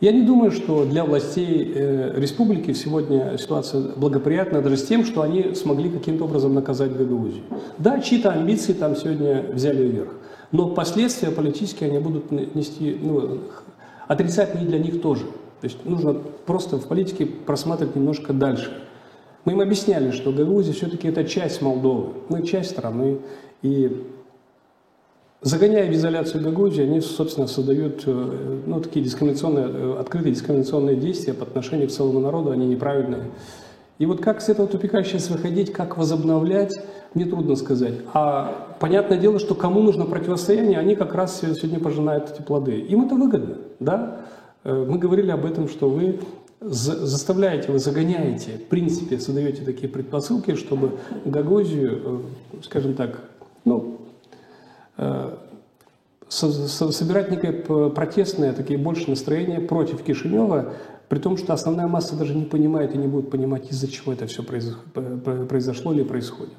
Я не думаю, что для властей республики сегодня ситуация благоприятна даже с тем, что они смогли каким-то образом наказать Гагаузию. Да, чьи-то амбиции там сегодня взяли вверх, но последствия политические они будут нести, отрицательные для них тоже. То есть нужно просто в политике просматривать немножко дальше. Мы им объясняли, что Гагаузия все-таки это часть Молдовы, мы часть страны, и загоняя в изоляцию Гагаузию, они, собственно, создают такие дискриминационные, открытые дискриминационные действия по отношению к целому народу, они неправильные. И вот как с этого тупика сейчас выходить, как возобновлять, мне трудно сказать. А понятное дело, что кому нужно противостояние, они как раз сегодня пожинают эти плоды. Им это выгодно, да? Мы говорили об этом, что вы заставляете, вы загоняете, в принципе, создаете такие предпосылки, чтобы Гагаузию, скажем так, собирать некое протестное, такие больше настроения против Кишинева, при том, что основная масса даже не понимает и не будет понимать, из-за чего это все произошло или происходит.